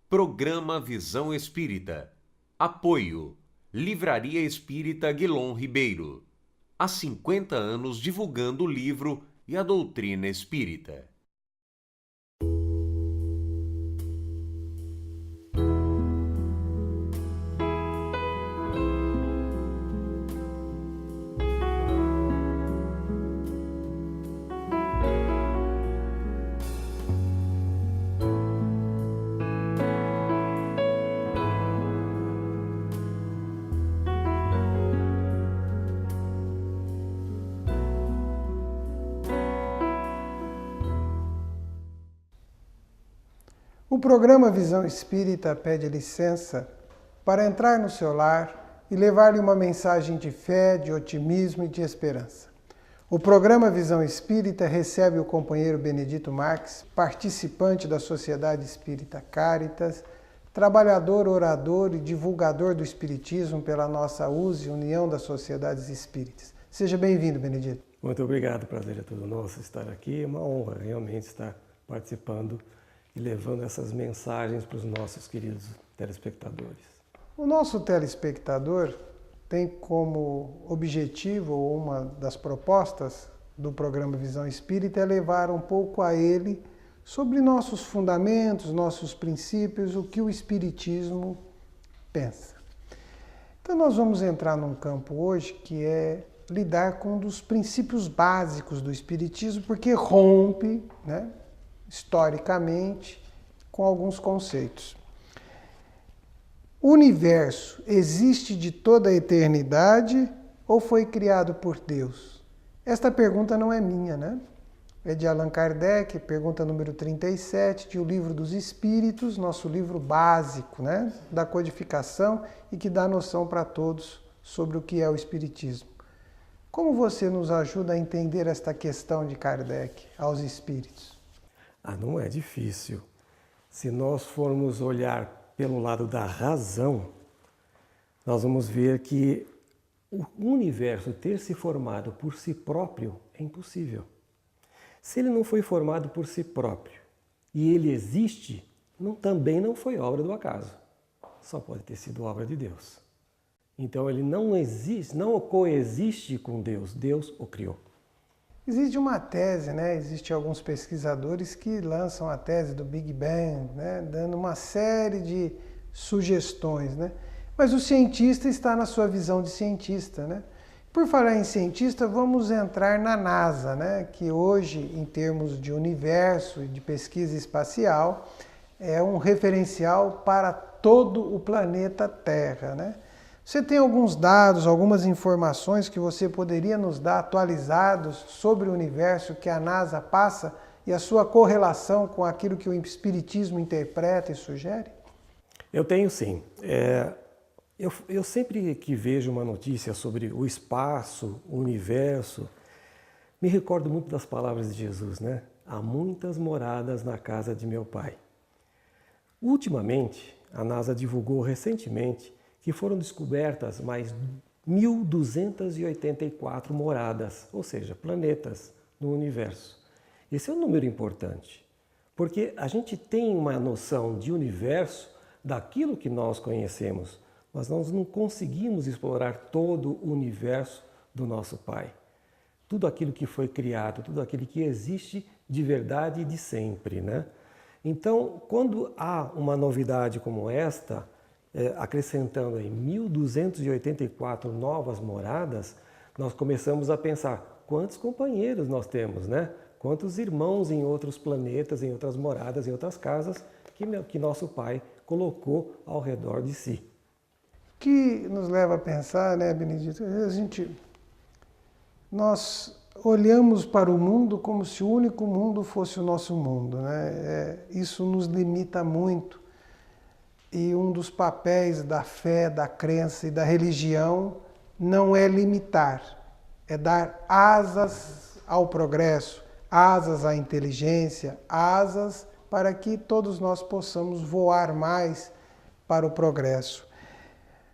Programa Visão Espírita. Apoio. Livraria Espírita Guilom Ribeiro. Há 50 anos divulgando o livro e a doutrina espírita. O programa Visão Espírita pede licença para entrar no seu lar e levar-lhe uma mensagem de fé, de otimismo e de esperança. O programa Visão Espírita recebe o companheiro Benedito Marques, participante da Sociedade Espírita Caritas, trabalhador, orador e divulgador do Espiritismo pela nossa USE, União das Sociedades Espíritas. Seja bem-vindo, Benedito. Muito obrigado, prazer é todo nosso estar aqui. É uma honra realmente estar participando e levando essas mensagens para os nossos queridos telespectadores. O nosso telespectador tem como objetivo, ou uma das propostas do programa Visão Espírita, é levar um pouco a ele sobre nossos fundamentos, nossos princípios, o que o Espiritismo pensa. Então nós vamos entrar num campo hoje que é lidar com um dos princípios básicos do Espiritismo, porque rompe, historicamente, com alguns conceitos. O universo existe de toda a eternidade ou foi criado por Deus? Esta pergunta não é minha, É de Allan Kardec, pergunta número 37, de O Livro dos Espíritos, nosso livro básico, da codificação e que dá noção para todos sobre o que é o Espiritismo. Como você nos ajuda a entender esta questão de Kardec aos espíritos? Não é difícil. Se nós formos olhar pelo lado da razão, nós vamos ver que o universo ter se formado por si próprio é impossível. Se ele não foi formado por si próprio e ele existe, também não foi obra do acaso. Só pode ter sido obra de Deus. Então ele não existe, não coexiste com Deus. Deus o criou. Existe uma tese, Existem alguns pesquisadores que lançam a tese do Big Bang, dando uma série de sugestões, Mas o cientista está na sua visão de cientista, Por falar em cientista, vamos entrar na NASA, Que hoje, em termos de universo e de pesquisa espacial, é um referencial para todo o planeta Terra, Você tem alguns dados, algumas informações que você poderia nos dar atualizados sobre o universo que a NASA passa e a sua correlação com aquilo que o Espiritismo interpreta e sugere? Eu tenho sim. Eu sempre que vejo uma notícia sobre o espaço, o universo, me recordo muito das palavras de Jesus, Há muitas moradas na casa de meu Pai. Ultimamente, a NASA divulgou recentemente que foram descobertas mais 1.284 moradas, ou seja, planetas no universo. Esse é um número importante, porque a gente tem uma noção de universo daquilo que nós conhecemos, mas nós não conseguimos explorar todo o universo do nosso Pai. Tudo aquilo que foi criado, tudo aquilo que existe de verdade e de sempre, Então, quando há uma novidade como esta, acrescentando aí 1.284 novas moradas, nós começamos a pensar quantos companheiros nós temos, Quantos irmãos em outros planetas, em outras moradas, em outras casas que nosso Pai colocou ao redor de si. Que nos leva a pensar, Benedito, nós olhamos para o mundo como se o único mundo fosse o nosso mundo, Isso nos limita muito. E um dos papéis da fé, da crença e da religião não é limitar, é dar asas ao progresso, asas à inteligência, asas para que todos nós possamos voar mais para o progresso.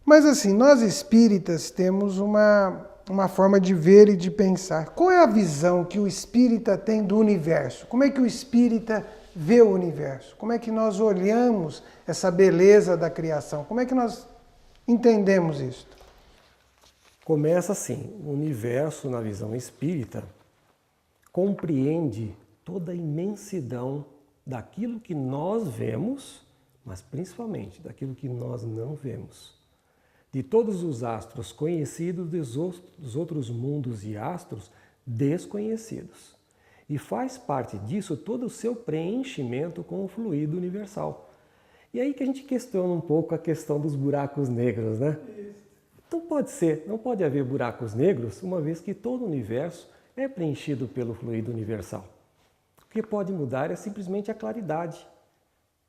Mas assim, nós espíritas temos uma forma de ver e de pensar. Qual é a visão que o espírita tem do universo? Como é que o espírita vê o universo? Como é que nós olhamos essa beleza da criação? Como é que nós entendemos isso? Começa assim, o universo na visão espírita compreende toda a imensidão daquilo que nós vemos, mas principalmente daquilo que nós não vemos. De todos os astros conhecidos, dos outros mundos e astros desconhecidos. E faz parte disso todo o seu preenchimento com o fluido universal. E aí que a gente questiona um pouco a questão dos buracos negros, né? Não pode ser, não pode haver buracos negros, uma vez que todo o universo é preenchido pelo fluido universal. O que pode mudar é simplesmente a claridade,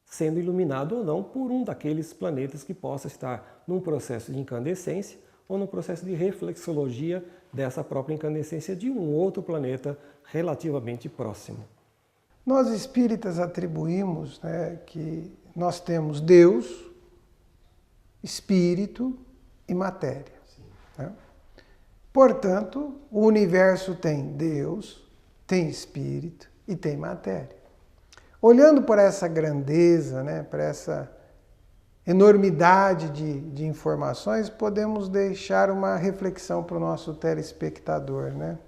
sendo iluminado ou não por um daqueles planetas que possa estar num processo de incandescência ou num processo de reflexologia dessa própria incandescência de um outro planeta relativamente próximo. Nós espíritas atribuímos, né, que nós temos Deus, Espírito e matéria. Né? Portanto, o universo tem Deus, tem Espírito e tem matéria. Olhando para essa grandeza, né, para essa enormidade de informações, podemos deixar uma reflexão para o nosso telespectador, né?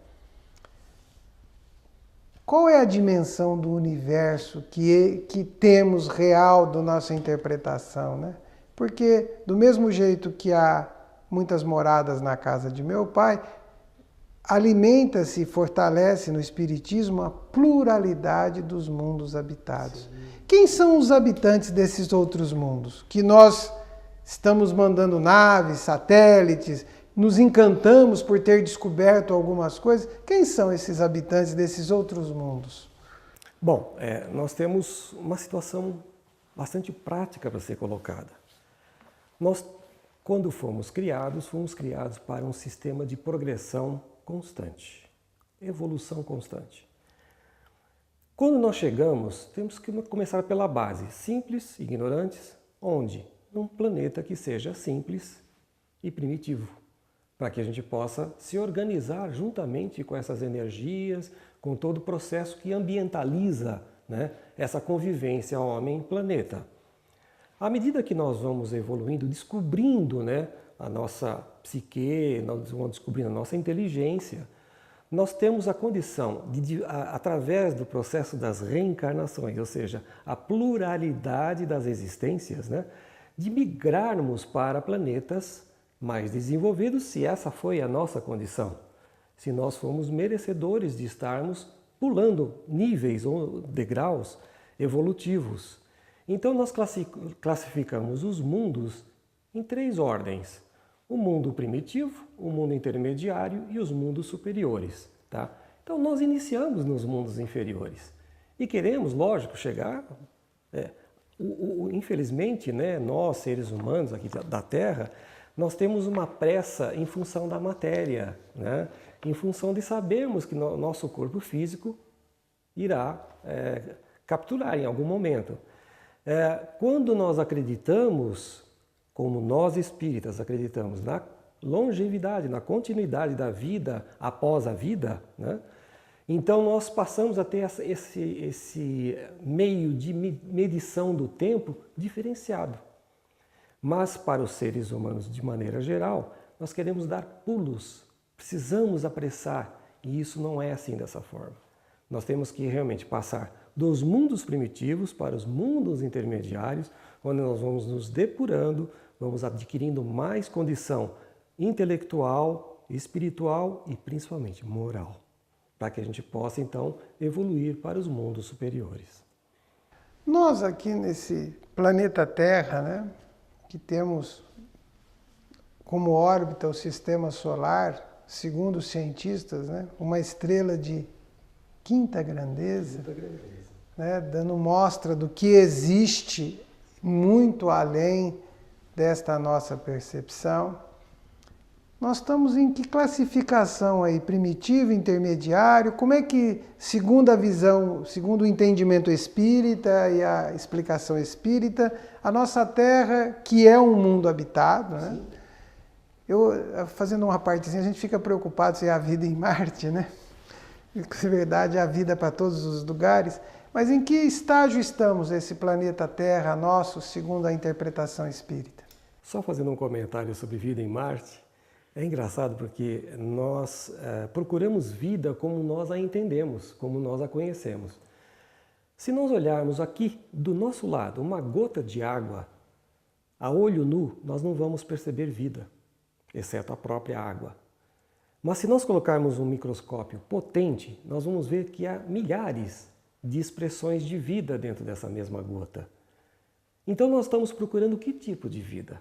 Qual é a dimensão do universo que temos real da nossa interpretação, né? Porque do mesmo jeito que há muitas moradas na casa de meu pai, alimenta-se e fortalece no Espiritismo a pluralidade dos mundos habitados. Sim. Quem são os habitantes desses outros mundos? Que nós estamos mandando naves, satélites, nos encantamos por ter descoberto algumas coisas. Quem são esses habitantes desses outros mundos? Bom, nós temos uma situação bastante prática para ser colocada. Nós, quando fomos criados para um sistema de progressão constante, evolução constante. Quando nós chegamos, temos que começar pela base, simples, ignorantes, onde? Num planeta que seja simples e primitivo, para que a gente possa se organizar juntamente com essas energias, com todo o processo que ambientaliza, né, essa convivência homem-planeta. À medida que nós vamos evoluindo, descobrindo, né, a nossa psique, nós vamos descobrindo a nossa inteligência, nós temos a condição através do processo das reencarnações, ou seja, a pluralidade das existências, né, de migrarmos para planetas mais desenvolvidos, se essa foi a nossa condição. Se nós fomos merecedores de estarmos pulando níveis ou degraus evolutivos. Então nós classificamos os mundos em 3 ordens. O mundo primitivo, o mundo intermediário e os mundos superiores. Tá? Então nós iniciamos nos mundos inferiores e queremos, lógico, chegar... infelizmente, né, nós, seres humanos aqui da Terra, nós temos uma pressa em função da matéria, né? Em função de sabermos que nosso corpo físico irá capturar em algum momento. Quando nós acreditamos, como nós espíritas acreditamos na longevidade, na continuidade da vida após a vida, né? Então nós passamos a ter esse meio de medição do tempo diferenciado. Mas para os seres humanos, de maneira geral, nós queremos dar pulos, precisamos apressar, e isso não é assim dessa forma. Nós temos que realmente passar dos mundos primitivos para os mundos intermediários, onde nós vamos nos depurando, vamos adquirindo mais condição intelectual, espiritual e principalmente moral, para que a gente possa então evoluir para os mundos superiores. Nós aqui nesse planeta Terra, né, que temos como órbita o sistema solar, segundo os cientistas, né, uma estrela de quinta grandeza, né, dando mostra do que existe muito além desta nossa percepção. Nós estamos em que classificação aí? Primitivo, intermediário? Como é que, segundo a visão, segundo o entendimento espírita e a explicação espírita, a nossa Terra, que é um mundo habitado, né? Fazendo uma partezinha, a gente fica preocupado se há vida em Marte, né? É verdade, há vida para todos os lugares. Mas em que estágio estamos, esse planeta Terra nosso, segundo a interpretação espírita? Só fazendo um comentário sobre vida em Marte, é engraçado porque nós procuramos vida como nós a entendemos, como nós a conhecemos. Se nós olharmos aqui do nosso lado uma gota de água, a olho nu, nós não vamos perceber vida, exceto a própria água. Mas se nós colocarmos um microscópio potente, nós vamos ver que há milhares de expressões de vida dentro dessa mesma gota. Então nós estamos procurando que tipo de vida?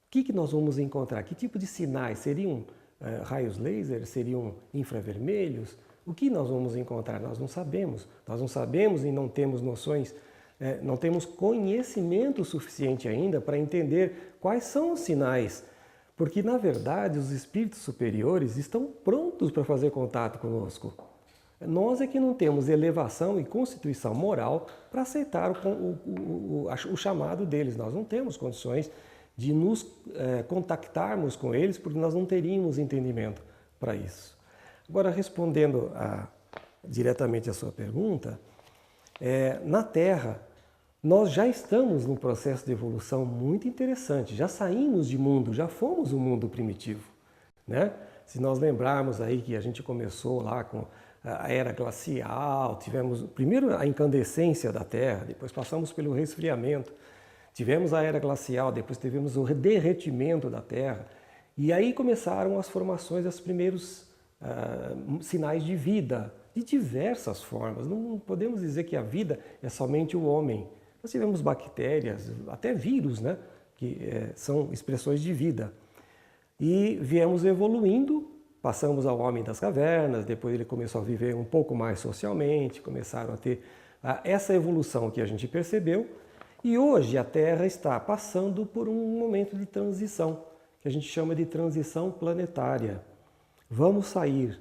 O que nós vamos encontrar? Que tipo de sinais? Seriam raios laser? Seriam infravermelhos? O que nós vamos encontrar? Nós não sabemos. Nós não sabemos e não temos noções, não temos conhecimento suficiente ainda para entender quais são os sinais. Porque, na verdade, os espíritos superiores estão prontos para fazer contato conosco. Nós é que não temos elevação e constituição moral para aceitar o chamado deles. Nós não temos condições de nos contactarmos com eles porque nós não teríamos entendimento para isso. Agora, respondendo diretamente à sua pergunta, na Terra nós já estamos num processo de evolução muito interessante. Já saímos de mundo, já fomos um mundo primitivo, né? Se nós lembrarmos aí que a gente começou lá com a era glacial, tivemos primeiro a incandescência da Terra, depois passamos pelo resfriamento, tivemos a era glacial, depois tivemos o derretimento da Terra, e aí começaram as formações dos primeiros sinais de vida, de diversas formas. Não podemos dizer que a vida é somente o homem. Nós tivemos bactérias, até vírus, né, que são expressões de vida. E viemos evoluindo. Passamos ao homem das cavernas, depois ele começou a viver um pouco mais socialmente, começaram a ter essa evolução que a gente percebeu. E hoje a Terra está passando por um momento de transição, que a gente chama de transição planetária. Vamos sair.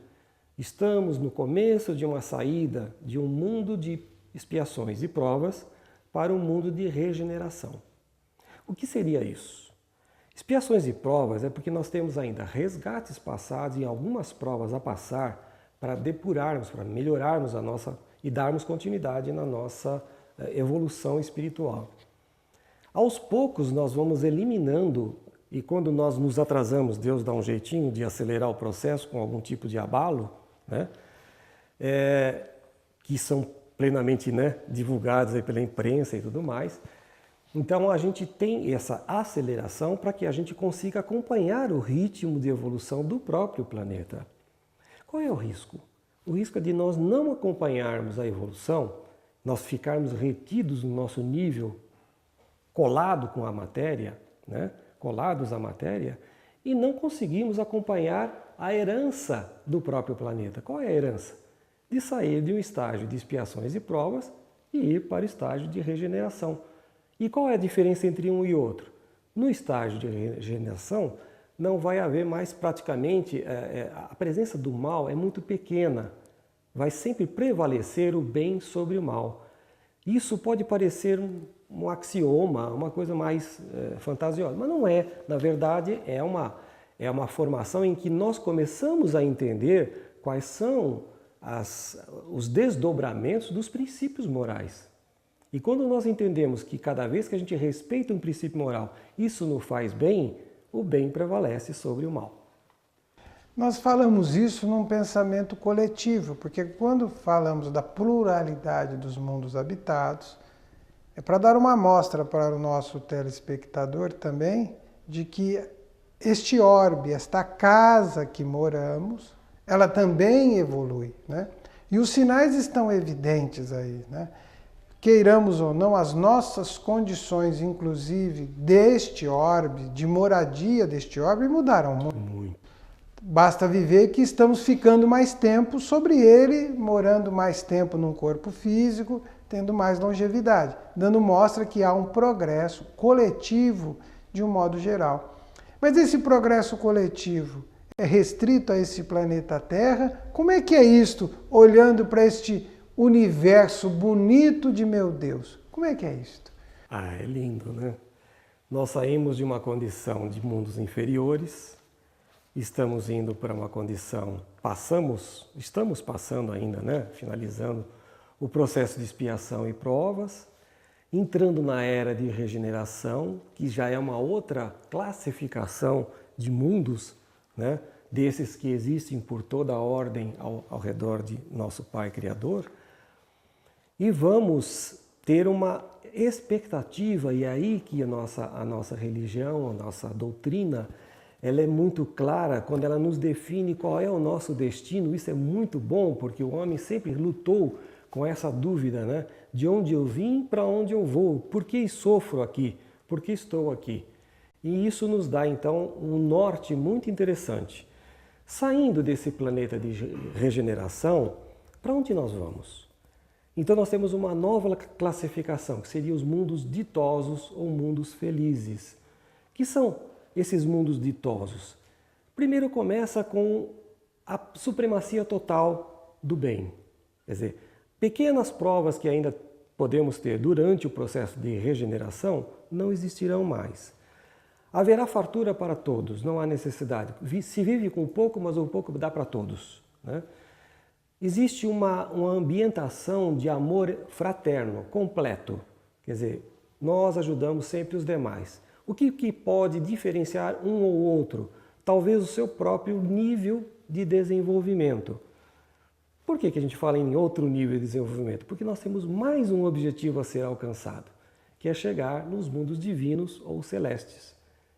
Estamos no começo de uma saída de um mundo de expiações e provas para um mundo de regeneração. O que seria isso? Expiações e provas é porque nós temos ainda resgates passados e algumas provas a passar para depurarmos, para melhorarmos a nossa e darmos continuidade na nossa evolução espiritual. Aos poucos nós vamos eliminando, e quando nós nos atrasamos, Deus dá um jeitinho de acelerar o processo com algum tipo de abalo, né? Que são plenamente, né, divulgados aí pela imprensa e tudo mais. Então a gente tem essa aceleração para que a gente consiga acompanhar o ritmo de evolução do próprio planeta. Qual é o risco? O risco é de nós não acompanharmos a evolução, nós ficarmos retidos no nosso nível, colado com a matéria, né? Colados à matéria, e não conseguimos acompanhar a herança do próprio planeta. Qual é a herança? De sair de um estágio de expiações e provas e ir para o estágio de regeneração. E qual é a diferença entre um e outro? No estágio de regeneração, não vai haver mais praticamente, a presença do mal é muito pequena. Vai sempre prevalecer o bem sobre o mal. Isso pode parecer um axioma, uma coisa mais fantasiosa, mas não é. Na verdade, é uma formação em que nós começamos a entender quais são os desdobramentos dos princípios morais. E quando nós entendemos que cada vez que a gente respeita um princípio moral, isso nos faz bem, o bem prevalece sobre o mal. Nós falamos isso num pensamento coletivo, porque quando falamos da pluralidade dos mundos habitados, é para dar uma amostra para o nosso telespectador também de que este orbe, esta casa que moramos, ela também evolui, né? E os sinais estão evidentes aí, né? Queiramos ou não, as nossas condições, inclusive, deste orbe, de moradia deste orbe, mudaram muito. Basta viver que estamos ficando mais tempo sobre ele, morando mais tempo num corpo físico, tendo mais longevidade, dando mostra que há um progresso coletivo de um modo geral. Mas esse progresso coletivo é restrito a esse planeta Terra? Como é que é isto, olhando para este universo bonito de meu Deus? Como é que é isto? É lindo, né? Nós saímos de uma condição de mundos inferiores, estamos indo para uma condição, estamos passando ainda, né? Finalizando o processo de expiação e provas, entrando na era de regeneração, que já é uma outra classificação de mundos, né? Desses que existem por toda a ordem ao redor de nosso Pai Criador. E vamos ter uma expectativa, e é aí que a nossa religião, a nossa doutrina, ela é muito clara quando ela nos define qual é o nosso destino. Isso é muito bom, porque o homem sempre lutou com essa dúvida, né? De onde eu vim, para onde eu vou, por que sofro aqui, por que estou aqui. E isso nos dá então um norte muito interessante. Saindo desse planeta de regeneração, para onde nós vamos? Então nós temos uma nova classificação, que seria os mundos ditosos ou mundos felizes. Que são esses mundos ditosos? Primeiro começa com a supremacia total do bem. Quer dizer, pequenas provas que ainda podemos ter durante o processo de regeneração não existirão mais. Haverá fartura para todos, não há necessidade. Se vive com pouco, mas o pouco dá para todos, né? Existe uma ambientação de amor fraterno, completo. Quer dizer, nós ajudamos sempre os demais. O que pode diferenciar um ou outro? Talvez o seu próprio nível de desenvolvimento. Por que a gente fala em outro nível de desenvolvimento? Porque nós temos mais um objetivo a ser alcançado, que é chegar nos mundos divinos ou celestes,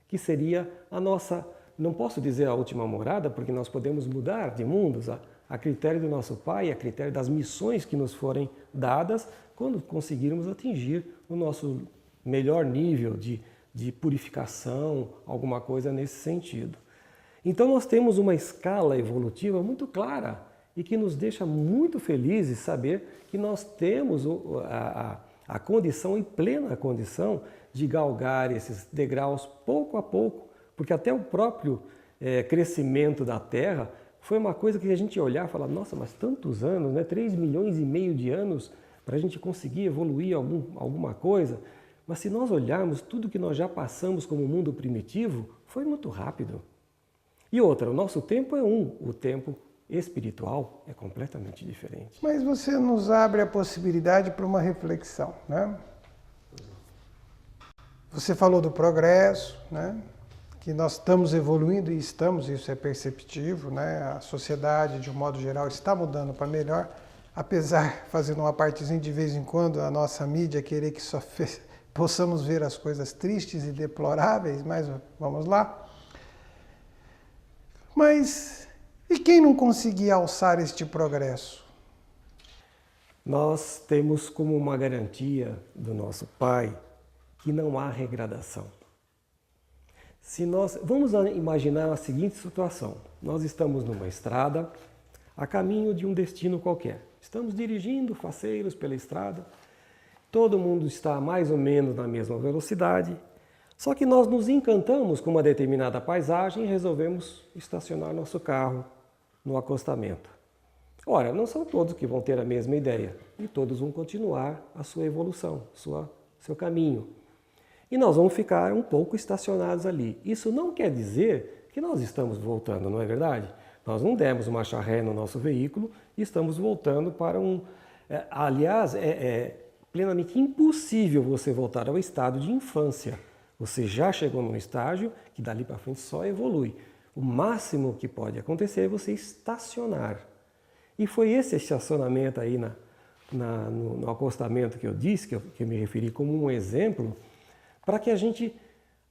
que seria a nossa, não posso dizer a última morada, porque nós podemos mudar de mundos a critério do nosso Pai, a critério das missões que nos forem dadas, quando conseguirmos atingir o nosso melhor nível de purificação, alguma coisa nesse sentido. Então nós temos uma escala evolutiva muito clara e que nos deixa muito felizes saber que nós temos a condição, e plena condição, de galgar esses degraus pouco a pouco, porque até o próprio crescimento da Terra foi uma coisa que a gente olhar e falar, nossa, mas tantos anos, né? 3,5 milhões de anos para a gente conseguir evoluir alguma coisa. Mas se nós olharmos tudo que nós já passamos como mundo primitivo, foi muito rápido. E outra, o nosso tempo é o tempo espiritual é completamente diferente. Mas você nos abre a possibilidade para uma reflexão, né? Você falou do progresso, né? Que nós estamos evoluindo e estamos, isso é perceptível, né? A sociedade, de um modo geral, está mudando para melhor, apesar, fazendo uma partezinha de vez em quando, a nossa mídia querer que só possamos ver as coisas tristes e deploráveis, mas vamos lá. Mas e quem não conseguir alçar este progresso? Nós temos como uma garantia do nosso Pai que não há regradação. Vamos imaginar a seguinte situação. Nós estamos numa estrada, a caminho de um destino qualquer. Estamos dirigindo faceiros pela estrada, todo mundo está mais ou menos na mesma velocidade, só que nós nos encantamos com uma determinada paisagem e resolvemos estacionar nosso carro no acostamento. Ora, não são todos que vão ter a mesma ideia e todos vão continuar a sua evolução, seu caminho. E nós vamos ficar um pouco estacionados ali. Isso não quer dizer que nós estamos voltando, não é verdade? Nós não demos marcha ré no nosso veículo e estamos voltando para aliás, é plenamente impossível você voltar ao estado de infância. Você já chegou num estágio que dali para frente só evolui. O máximo que pode acontecer é você estacionar. E foi esse estacionamento aí no acostamento que eu disse, que eu me referi como um exemplo, para que a gente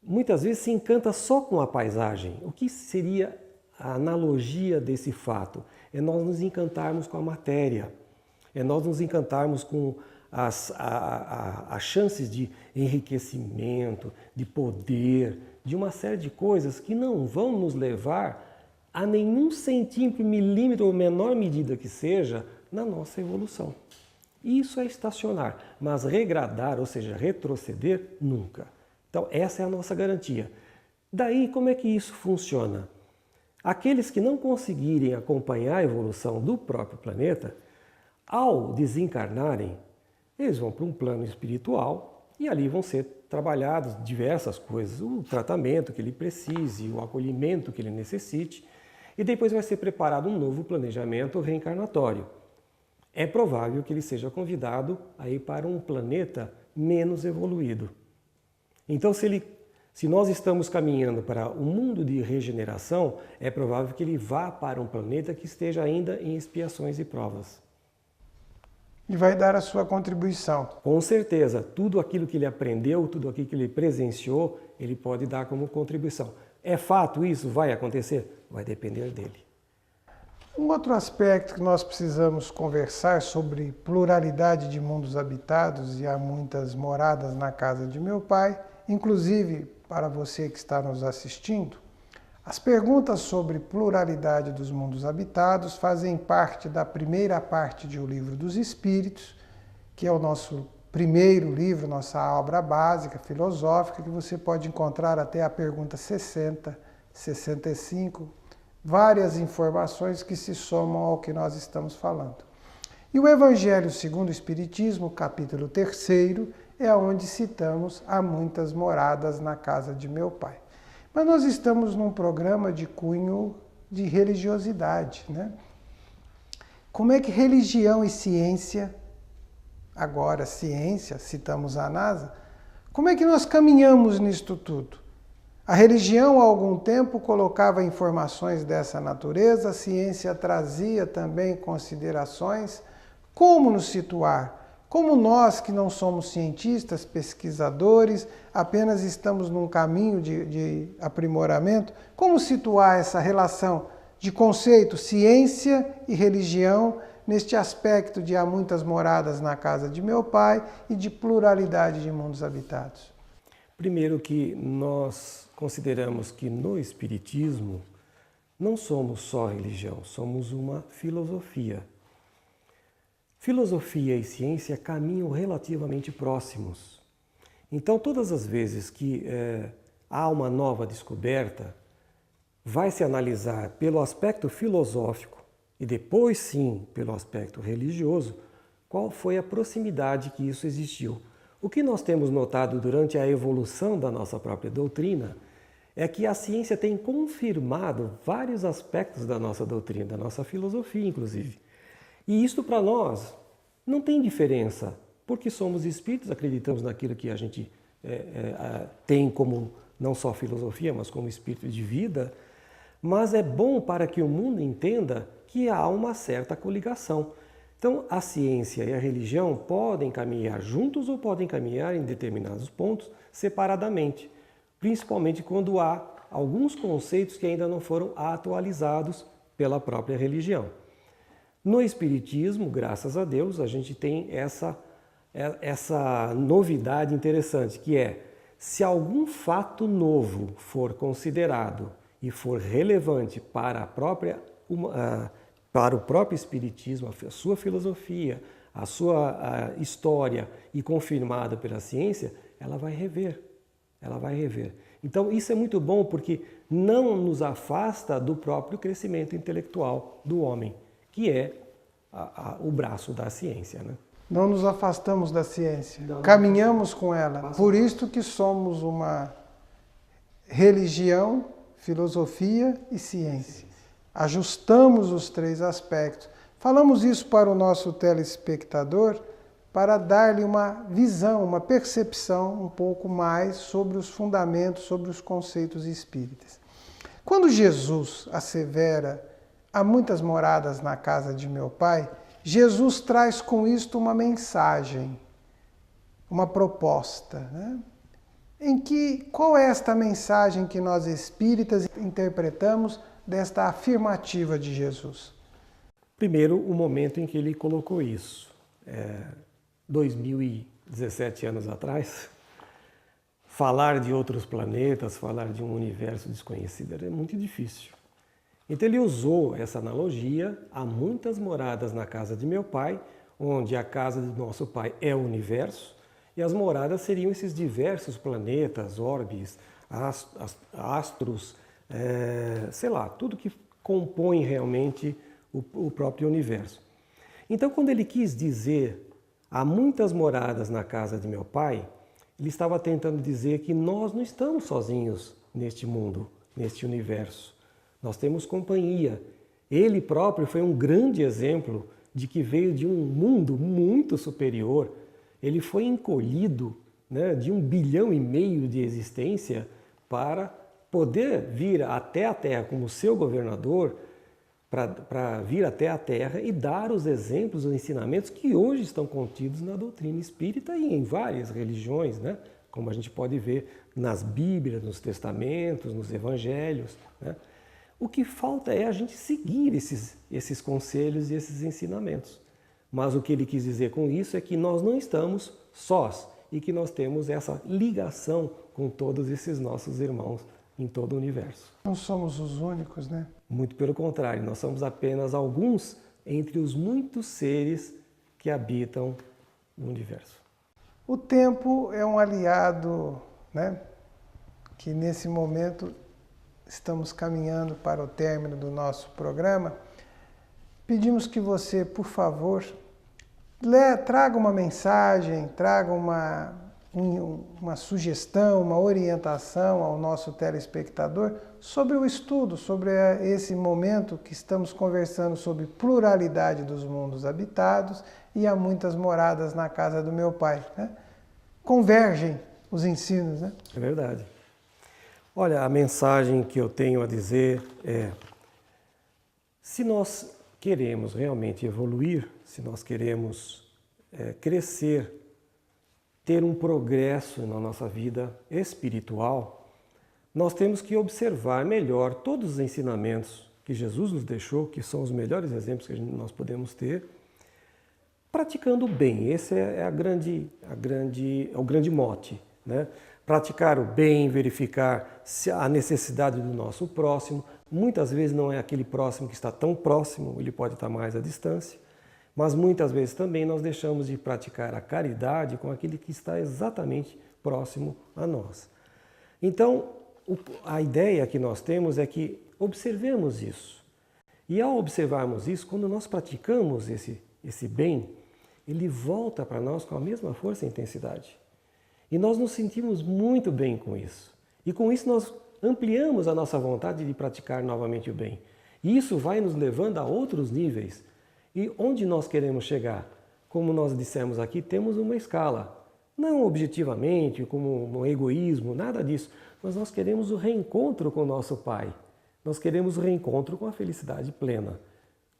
muitas vezes se encanta só com a paisagem. O que seria a analogia desse fato? É nós nos encantarmos com a matéria, é nós nos encantarmos com as chances de enriquecimento, de poder, de uma série de coisas que não vão nos levar a nenhum centímetro, milímetro ou menor medida que seja na nossa evolução. Isso é estacionar, mas regradar, ou seja, retroceder, nunca. Então essa é a nossa garantia. Daí como é que isso funciona? Aqueles que não conseguirem acompanhar a evolução do próprio planeta, ao desencarnarem, eles vão para um plano espiritual e ali vão ser trabalhadas diversas coisas, o tratamento que ele precise, o acolhimento que ele necessite, e depois vai ser preparado um novo planejamento reencarnatório. é provável que ele seja convidado a ir para um planeta menos evoluído. Então, se nós estamos caminhando para um mundo de regeneração, é provável que ele vá para um planeta que esteja ainda em expiações e provas. E vai dar a sua contribuição. Com certeza, tudo aquilo que ele aprendeu, tudo aquilo que ele presenciou, ele pode dar como contribuição. É fato isso? Vai acontecer? Vai depender dele. Um outro aspecto que nós precisamos conversar sobre pluralidade de mundos habitados, e há muitas moradas na casa de meu pai, inclusive para você que está nos assistindo, as perguntas sobre pluralidade dos mundos habitados fazem parte da primeira parte de O Livro dos Espíritos, que é o nosso primeiro livro, nossa obra básica, filosófica, que você pode encontrar até a pergunta 60, 65, várias informações que se somam ao que nós estamos falando. E o Evangelho segundo o Espiritismo, capítulo 3º, é onde citamos há muitas moradas na casa de meu pai. Mas nós estamos num programa de cunho de religiosidade, né? Como é que religião e ciência, agora ciência, citamos a NASA, como é que nós caminhamos nisto tudo? A religião, há algum tempo, colocava informações dessa natureza, a ciência trazia também considerações. Como nos situar? Como nós, que não somos cientistas, pesquisadores, apenas estamos num caminho de aprimoramento, como situar essa relação de conceito ciência e religião neste aspecto de há muitas moradas na casa de meu pai e de pluralidade de mundos habitados? Primeiro que nós consideramos que no Espiritismo não somos só religião, somos uma filosofia. Filosofia e ciência caminham relativamente próximos. Então, todas as vezes que há uma nova descoberta, vai se analisar pelo aspecto filosófico e depois sim pelo aspecto religioso, qual foi a proximidade que isso existiu. O que nós temos notado durante a evolução da nossa própria doutrina é que a ciência tem confirmado vários aspectos da nossa doutrina, da nossa filosofia, inclusive. E isto para nós não tem diferença, porque somos espíritos, acreditamos naquilo que a gente tem como não só filosofia, mas como espírito de vida, mas é bom para que o mundo entenda que há uma certa coligação. Então, a ciência e a religião podem caminhar juntos ou podem caminhar em determinados pontos separadamente, principalmente quando há alguns conceitos que ainda não foram atualizados pela própria religião. No Espiritismo, graças a Deus, a gente tem essa novidade interessante, que é, se algum fato novo for considerado e for relevante para para o próprio Espiritismo, a sua filosofia, a sua história e confirmada pela ciência, ela vai rever. Então isso é muito bom porque não nos afasta do próprio crescimento intelectual do homem, que é o braço da ciência, né? Não nos afastamos da ciência, caminhamos com ela. Por isso que somos uma religião, filosofia e ciência. Ajustamos os três aspectos. Falamos isso para o nosso telespectador para dar-lhe uma visão, uma percepção um pouco mais sobre os fundamentos, sobre os conceitos espíritas. Quando Jesus assevera há muitas moradas na casa de meu pai, Jesus traz com isto uma mensagem, uma proposta, né? Qual é esta mensagem que nós espíritas interpretamos desta afirmativa de Jesus? Primeiro, o momento em que ele colocou isso. 2017 anos atrás, falar de outros planetas, falar de um universo desconhecido era muito difícil. Então ele usou essa analogia a muitas moradas na casa de meu pai, onde a casa do nosso pai é o universo, e as moradas seriam esses diversos planetas, orbes, astros, sei lá, tudo que compõe realmente o próprio universo. Então, quando ele quis dizer há muitas moradas na casa de meu pai, ele estava tentando dizer que nós não estamos sozinhos neste mundo, neste universo. Nós temos companhia. Ele próprio foi um grande exemplo de que veio de um mundo muito superior. Ele foi encolhido, né, de 1,5 bilhão de existência para poder vir até a Terra como seu governador, para vir até a Terra e dar os exemplos, os ensinamentos que hoje estão contidos na doutrina espírita e em várias religiões, né? Como a gente pode ver nas Bíblias, nos Testamentos, nos Evangelhos, né? O que falta é a gente seguir esses conselhos e esses ensinamentos. Mas o que ele quis dizer com isso é que nós não estamos sós e que nós temos essa ligação com todos esses nossos irmãos em todo o universo. Não somos os únicos, né? Muito pelo contrário, nós somos apenas alguns entre os muitos seres que habitam o universo. O tempo é um aliado, né? Que nesse momento estamos caminhando para o término do nosso programa. Pedimos que você, por favor, traga uma mensagem, traga uma sugestão, uma orientação ao nosso telespectador sobre o estudo, sobre esse momento que estamos conversando sobre pluralidade dos mundos habitados e há muitas moradas na casa do meu pai, né? Convergem os ensinos, né? É verdade. Olha, a mensagem que eu tenho a dizer é: se nós queremos realmente evoluir, se nós queremos crescer, ter um progresso na nossa vida espiritual, nós temos que observar melhor todos os ensinamentos que Jesus nos deixou, que são os melhores exemplos que nós podemos ter, praticando o bem. Esse é o grande mote, né? Praticar o bem, verificar a necessidade do nosso próximo. Muitas vezes não é aquele próximo que está tão próximo, ele pode estar mais à distância. Mas muitas vezes também nós deixamos de praticar a caridade com aquele que está exatamente próximo a nós. Então, a ideia que nós temos é que observemos isso. E ao observarmos isso, quando nós praticamos esse bem, ele volta para nós com a mesma força e intensidade. E nós nos sentimos muito bem com isso. E com isso nós ampliamos a nossa vontade de praticar novamente o bem. E isso vai nos levando a outros níveis. E onde nós queremos chegar? Como nós dissemos aqui, temos uma escala. Não objetivamente, como um egoísmo, nada disso. Mas nós queremos o reencontro com o nosso Pai. Nós queremos o reencontro com a felicidade plena.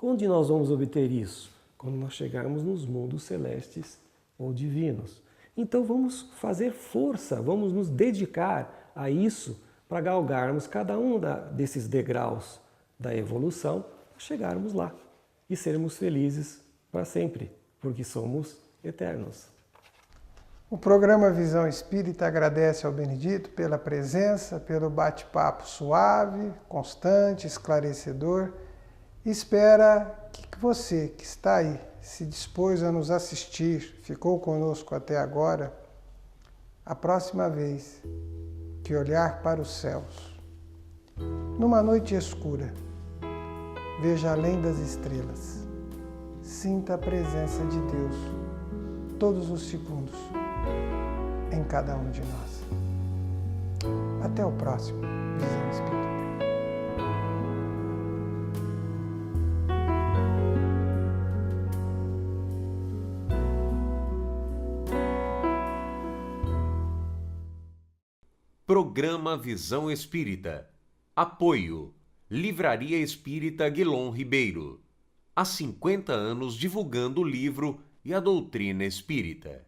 Onde nós vamos obter isso? Quando nós chegarmos nos mundos celestes ou divinos. Então vamos fazer força, vamos nos dedicar a isso para galgarmos cada um desses degraus da evolução, para chegarmos lá e sermos felizes para sempre, porque somos eternos. O programa Visão Espírita agradece ao Benedito pela presença, pelo bate-papo suave, constante, esclarecedor. E espera que você que está aí, se dispôs a nos assistir, ficou conosco até agora, a próxima vez que olhar para os céus, numa noite escura, veja além das estrelas, sinta a presença de Deus todos os segundos em cada um de nós. Até o próximo Visão Espírita. Programa Visão Espírita. Apoio. Livraria Espírita Guilom Ribeiro. Há 50 anos divulgando o livro e a doutrina espírita.